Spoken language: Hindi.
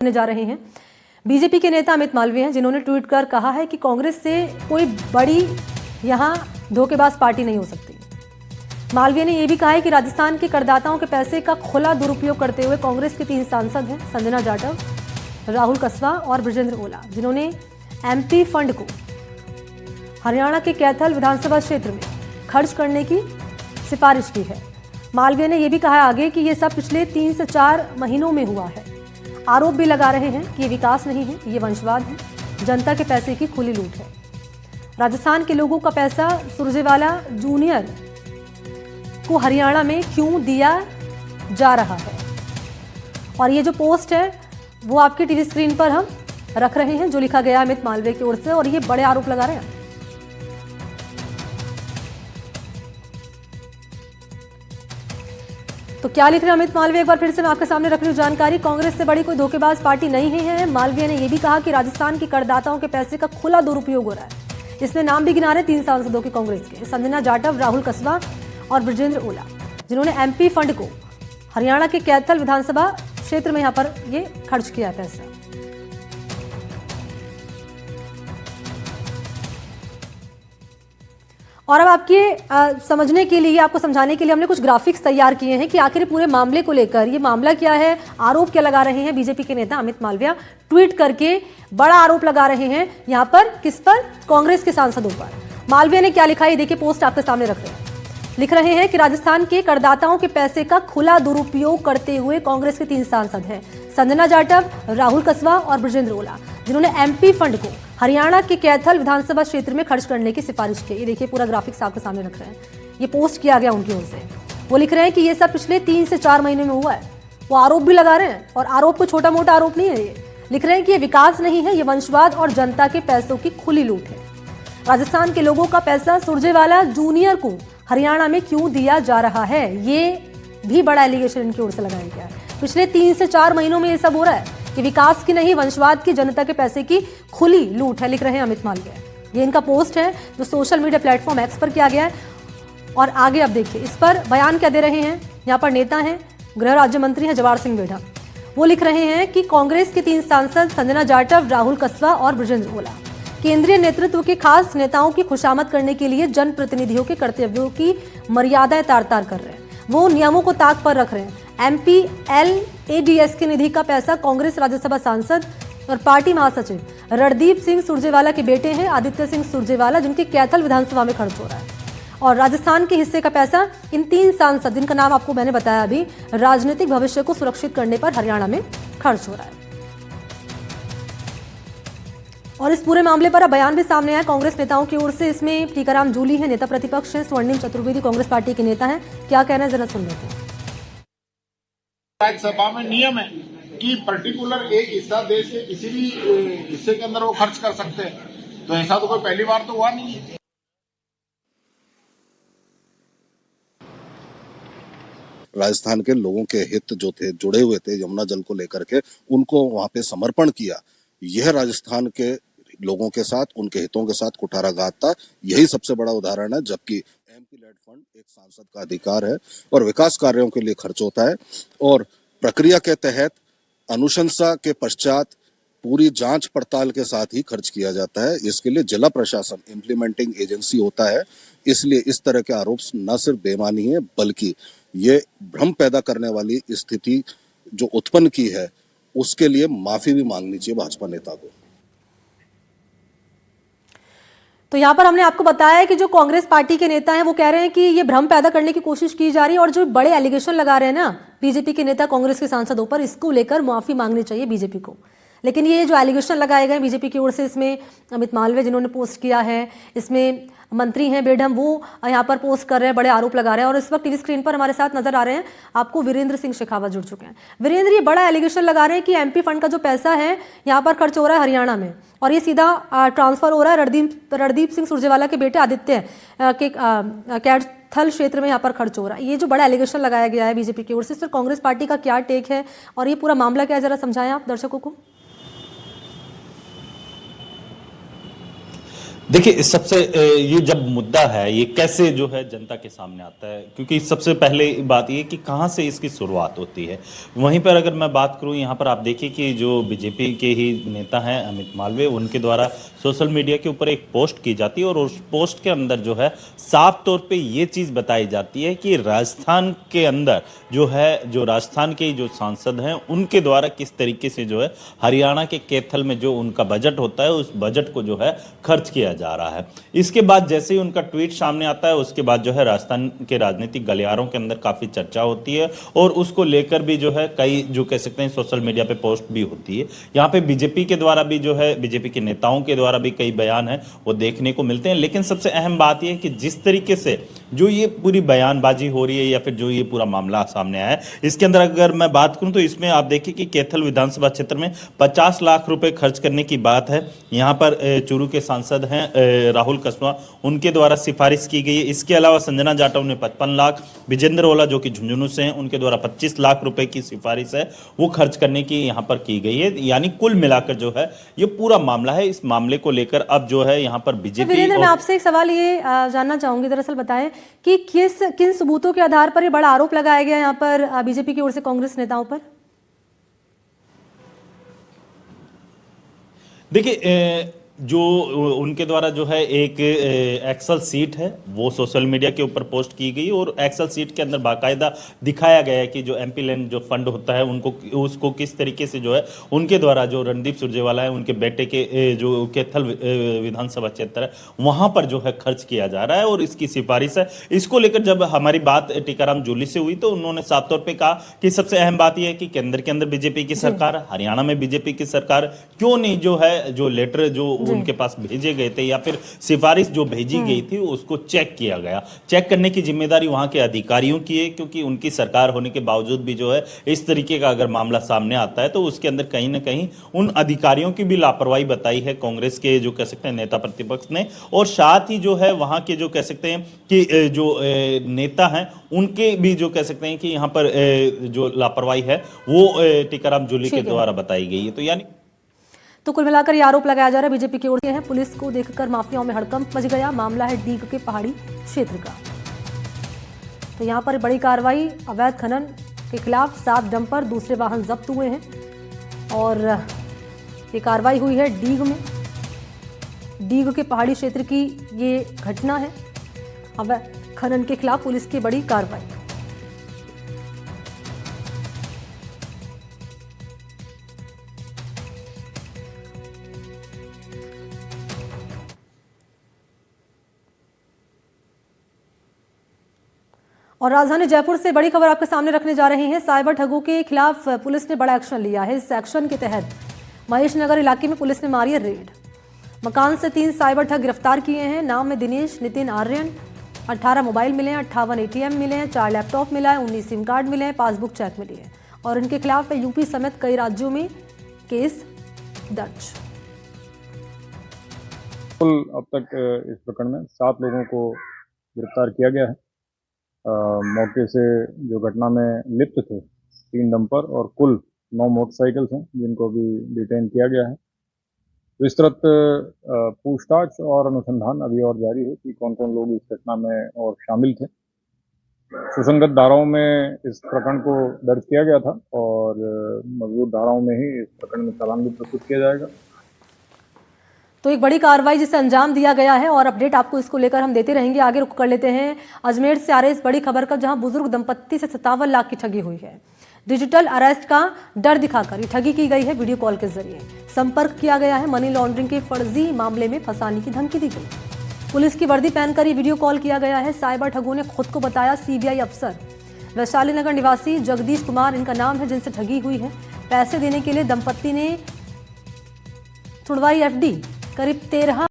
करने जा रहे हैं। बीजेपी के नेता अमित मालवीय हैं, जिन्होंने ट्वीट कर कहा है कि कांग्रेस से कोई बड़ी यहां धोखेबाज पार्टी नहीं हो सकती। मालवीय ने यह भी कहा है कि राजस्थान के करदाताओं के पैसे का खुला दुरुपयोग करते हुए कांग्रेस के 3 सांसद हैं, संजना जाटव, राहुल कसवा और बृजेंद्र ओला, जिन्होंने एमपी फंड को हरियाणा के कैथल विधानसभा क्षेत्र में खर्च करने की सिफारिश की है। मालवीय ने यह भी कहा आगे कि यह सब पिछले 3 से 4 महीनों में हुआ है। आरोप भी लगा रहे हैं कि ये विकास नहीं है, ये वंशवाद है, जनता के पैसे की खुली लूट है। राजस्थान के लोगों का पैसा सुरजेवाला जूनियर को हरियाणा में क्यों दिया जा रहा है। और ये जो पोस्ट है वो आपकी टीवी स्क्रीन पर हम रख रहे हैं, जो लिखा गया अमित मालवीय की ओर से, और ये बड़े आरोप लगा रहे हैं। तो क्या लिख रहे हैं अमित मालवीय, एक बार फिर से मैं आपके सामने रख रही हूं जानकारी। कांग्रेस से बड़ी कोई धोखेबाज पार्टी नहीं है। मालवीय ने यह भी कहा कि राजस्थान के करदाताओं के पैसे का खुला दुरुपयोग हो रहा है। इसमें नाम भी गिना रहे 3 सांसदों के कांग्रेस के, संजना जाटव, राहुल कसवा और बृजेंद्र ओला, जिन्होंने एमपी फंड को हरियाणा के कैथल विधानसभा क्षेत्र में यहां पर ये खर्च किया पैसा। और अब आपके समझने के लिए, आपको समझाने के लिए हमने कुछ ग्राफिक्स तैयार किए हैं कि आखिर पूरे मामले को लेकर ये मामला क्या है, आरोप क्या लगा रहे हैं बीजेपी के नेता अमित मालवीय। ट्वीट करके बड़ा आरोप लगा रहे हैं यहां पर, किस पर? कांग्रेस के सांसदों पर। मालवीय ने क्या लिखा है, देखिए, पोस्ट आपके सामने रख रहे हैं। लिख रहे हैं कि राजस्थान के करदाताओं के पैसे का खुला दुरुपयोग करते हुए कांग्रेस के 3 सांसद हैं, संजना जाटव, राहुल कसवा और बृजेंद्र ओला, जिन्होंने एमपी फंड को हरियाणा के कैथल विधानसभा क्षेत्र में खर्च करने की सिफारिश की। ये देखिए, पूरा ग्राफिक्स आपके सामने रख रहे हैं, ये पोस्ट किया गया उनकी ओर से। वो लिख रहे हैं कि ये सब पिछले 3 से 4 महीने में हुआ है। वो आरोप भी लगा रहे हैं, और आरोप को छोटा मोटा आरोप नहीं है। ये लिख रहे हैं कि ये विकास नहीं है, ये वंशवाद और जनता के पैसों की खुली लूट है। राजस्थान के लोगों का पैसा सुरजेवाला जूनियर को हरियाणा में क्यों दिया जा रहा है, ये भी बड़ा एलिगेशन इनकी ओर से लगाया गया है। पिछले 3 से 4 महीनों में ये सब हो रहा है कि विकास की नहीं, वंशवाद की, जनता के पैसे की खुली लूट है, लिख रहे हैं अमित मालवीय। ये इनका पोस्ट है जो सोशल मीडिया प्लेटफॉर्म एक्स पर किया गया है। और आगे अब देखिए, इस पर बयान क्या दे रहे हैं। यहाँ पर नेता हैं, गृह राज्य मंत्री हैं जवाहर सिंह बेढ़ा। वो लिख रहे हैं कि कांग्रेस के 3 सांसद संजना जाटव, राहुल कसवा और बृजेंद्र ओला केंद्रीय नेतृत्व के खास नेताओं की खुशामद करने के लिए जनप्रतिनिधियों के कर्तव्यों की मर्यादाएं तार-तार कर रहे हैं। वो नियमों को ताक पर रख रहे हैं। MPLADS की निधि का पैसा कांग्रेस राज्यसभा सांसद और पार्टी महासचिव रणदीप सिंह सुरजेवाला के बेटे हैं आदित्य सिंह सुरजेवाला, जिनके कैथल विधानसभा में खर्च हो रहा है। और राजस्थान के हिस्से का पैसा इन 3 सांसद, जिनका नाम आपको मैंने बताया अभी, राजनीतिक भविष्य को सुरक्षित करने पर हरियाणा में खर्च हो रहा है। और इस पूरे मामले पर अब बयान भी सामने आया कांग्रेस नेताओं की ओर से। इसमें टीकाराम जूली हैं, नेता प्रतिपक्ष हैं, स्वर्णिम चतुर्वेदी कांग्रेस पार्टी के नेता हैं। क्या कहना है, जरा सुन लेते हैं। राज्यसभा में नियम है कि पर्टिकुलर एक हिस्सा देश के किसी भी हिस्से के अंदर वो खर्च कर सकते हैं, तो ऐसा तो कोई पहली बार तो हुआ नहीं है। राजस्थान के लोगों के हित जो थे, जुड़े हुए थे यमुना जल को लेकर के, उनको वहां पे समर्पण किया। यह राजस्थान के लोगों के साथ, उनके हितों के साथ कुठाराघात था। यही सबसे बड़ा उदाहरण है। जबकि एमपी लेड फंड एक सांसद का अधिकार है और विकास कार्यों के लिए खर्च होता है, और प्रक्रिया के तहत अनुशंसा के पश्चात पूरी जांच पड़ताल के साथ ही खर्च किया जाता है। इसके लिए जिला प्रशासन इम्प्लीमेंटिंग एजेंसी होता है। इसलिए इस तरह के आरोप न सिर्फ बेमानी है, बल्कि ये भ्रम पैदा करने वाली स्थिति जो उत्पन्न की है, उसके लिए माफी भी मांगनी चाहिए भाजपा नेता को। तो यहां पर हमने आपको बताया कि जो कांग्रेस पार्टी के नेता हैं वो कह रहे हैं कि ये भ्रम पैदा करने की कोशिश की जा रही है, और जो बड़े एलिगेशन लगा रहे हैं ना बीजेपी के नेता कांग्रेस के सांसदों पर, इसको लेकर माफी मांगनी चाहिए बीजेपी को। लेकिन ये जो एलिगेशन लगाए गए बीजेपी की ओर से, इसमें अमित मालवीय जिन्होंने पोस्ट किया है, इसमें मंत्री हैं बेढम, वो यहाँ पर पोस्ट कर रहे हैं, बड़े आरोप लगा रहे हैं। और इस वक्त टीवी स्क्रीन पर हमारे साथ नजर आ रहे हैं आपको वीरेंद्र सिंह शेखावत, जुड़ चुके हैं। वीरेंद्र, ये बड़ा एलिगेशन लगा रहे हैं कि एमपी फंड का जो पैसा है यहाँ पर खर्च हो रहा है हरियाणा में, और ये सीधा ट्रांसफर हो रहा है रणदीप सिंह सुरजेवाला के बेटे आदित्य के कैथल क्षेत्र में यहाँ पर खर्च हो रहा है। ये जो बड़ा एलिगेशन लगाया गया है बीजेपी की ओर से, इस पर कांग्रेस पार्टी का क्या टेक है और ये पूरा मामला क्या है, जरा समझाएं आप दर्शकों को। देखिए सबसे ये जब मुद्दा है ये कैसे जो है जनता के सामने आता है, क्योंकि सबसे पहले बात ये कि कहाँ से इसकी शुरुआत होती है। वहीं पर अगर मैं बात करूँ, यहाँ पर आप देखिए कि जो बीजेपी के ही नेता हैं अमित मालवीय, उनके द्वारा सोशल मीडिया के ऊपर एक पोस्ट की जाती है और उस पोस्ट के अंदर जो है साफ तौर पे ये चीज़ बताई जाती है कि राजस्थान के अंदर जो है, जो राजस्थान के जो सांसद हैं उनके द्वारा किस तरीके से जो है हरियाणा के कैथल में जो उनका बजट होता है उस बजट को जो है खर्च किया जा रहा है। इसके बाद जैसे ही उनका ट्वीट सामने आता है उसके बाद जो है राजस्थान के राजनीतिक गलियारों के अंदर काफी चर्चा होती है और उसको लेकर भी जो है कई जो कह सकते हैं सोशल मीडिया पे पोस्ट भी होती है। यहाँ पे बीजेपी के द्वारा भी जो है, बीजेपी के नेताओं के द्वारा भी कई बयान है वो देखने को मिलते हैं। लेकिन सबसे अहम बात यह है कि जिस तरीके से जो ये पूरी बयानबाजी हो रही है या फिर जो ये पूरा मामला सामने आया है, इसके अंदर अगर मैं बात करूं तो इसमें आप देखिए कि कैथल विधानसभा क्षेत्र में 50 लाख रुपए खर्च करने की बात है। यहाँ पर चूरू के सांसद हैं राहुल कसवा, उनके द्वारा सिफारिश की गई है। इसके अलावा संजना जाटव ने 55 लाख, विजेंद्र ओला जो कि झुंझुनू से हैं उनके द्वारा 25 लाख रुपए की सिफारिश है वो खर्च करने की यहाँ पर की गई है। यानी कुल मिलाकर जो है ये पूरा मामला है। इस मामले को लेकर अब जो है यहाँ पर बीजेपी। वीरेंद्र, मैं आपसे एक सवाल ये जानना चाहूंगी, दरअसल बताएं कि किन सबूतों के आधार पर ये बड़ा आरोप लगाया गया यहाँ पर बीजेपी की ओर से कांग्रेस नेताओं पर? देखिए जो उनके द्वारा जो है एक एक्सेल सीट है वो सोशल मीडिया के ऊपर पोस्ट की गई और एक्सेल सीट के अंदर बाकायदा दिखाया गया है कि जो एमपी लैंड जो फंड होता है उनको उसको किस तरीके से जो है उनके द्वारा जो रणदीप सुरजेवाला है उनके बेटे के जो कैथल विधानसभा क्षेत्र है वहां पर जो है खर्च किया जा रहा है और इसकी सिफारिश है। इसको लेकर जब हमारी बात टीकाराम जूली से हुई तो उन्होंने साफ तौर पर कहा कि सबसे अहम बात यह है कि केंद्र के अंदर बीजेपी की सरकार, हरियाणा में बीजेपी की सरकार, क्यों नहीं जो है जो लेटर जो उनके पास भेजे गए थे या फिर सिफारिश जो भेजी गई थी उसको चेक किया गया। चेक करने की जिम्मेदारी वहां के अधिकारियों की है, क्योंकि उनकी सरकार होने के बावजूद भी जो है इस तरीके का अगर मामला सामने आता है तो उसके अंदर कहीं ना कहीं उन अधिकारियों की भी लापरवाही बताई है कांग्रेस के जो कह सकते हैं नेता प्रतिपक्ष ने। और साथ ही जो है वहां के जो कह सकते हैं कि जो नेता हैं उनके भी जो कह सकते हैं कि यहाँ पर जो लापरवाही है वो टीकाराम जूली के द्वारा बताई गई है। तो यानी तो कुल मिलाकर ये आरोप लगाया जा रहा है बीजेपी की ओर से है। पुलिस को देखकर माफियाओं में हड़कंप मच गया। मामला है डीग के पहाड़ी क्षेत्र का। तो यहाँ पर बड़ी कार्रवाई, अवैध खनन के खिलाफ 7 डंपर, दूसरे वाहन जब्त हुए हैं और ये कार्रवाई हुई है डीग में। डीग के पहाड़ी क्षेत्र की ये घटना है। अवैध खनन के खिलाफ पुलिस की बड़ी कार्रवाई। और राजधानी जयपुर से बड़ी खबर आपके सामने रखने जा रहे हैं। साइबर ठगों के खिलाफ पुलिस ने बड़ा एक्शन लिया है। इस एक्शन के तहत महेश नगर इलाके में पुलिस ने मारी है रेड। मकान से 3 साइबर ठग गिरफ्तार किए हैं। नाम में दिनेश, नितिन, आर्यन। 18 मोबाइल मिले हैं, 58 एटीएम मिले हैं, 4 लैपटॉप मिला है, 19 सिम कार्ड मिले हैं, पासबुक चेक मिली है और इनके खिलाफ यूपी समेत कई राज्यों में केस दर्ज। कुल अब तक इस प्रकरण में 7 लोगों को गिरफ्तार किया गया है। मौके से जो घटना में लिप्त थे 3 डंपर और कुल 9 मोटरसाइकिल्स हैं जिनको भी डिटेन किया गया है। विस्तृत पूछताछ और अनुसंधान अभी और जारी है कि कौन कौन लोग इस घटना में और शामिल थे। सुसंगत धाराओं में इस प्रकरण को दर्ज किया गया था और मजबूत धाराओं में ही इस प्रकरण में चालान भी प्रस्तुत किया जाएगा। तो एक बड़ी कार्रवाई जिसे अंजाम दिया गया है और अपडेट आपको इसको लेकर हम देते रहेंगे। आगे रुक कर लेते हैं अजमेर से आ रहे इस बड़ी खबर का, जहां बुजुर्ग दंपत्ति से 57 लाख की ठगी हुई है। डिजिटल अरेस्ट का डर दिखाकर ये ठगी की गई है। वीडियो कॉल के जरिए संपर्क किया गया है। मनी लॉन्ड्रिंग के फर्जी मामले में फंसाने की धमकी दी गई। पुलिस की वर्दी पहनकर ये वीडियो कॉल किया गया है। साइबर ठगों ने खुद को बताया सीबीआई अफसर। वैशाली नगर निवासी जगदीश कुमार इनका नाम है, जिनसे ठगी हुई है। पैसे देने के लिए दंपत्ति ने छुड़वाई एफडी करीब 13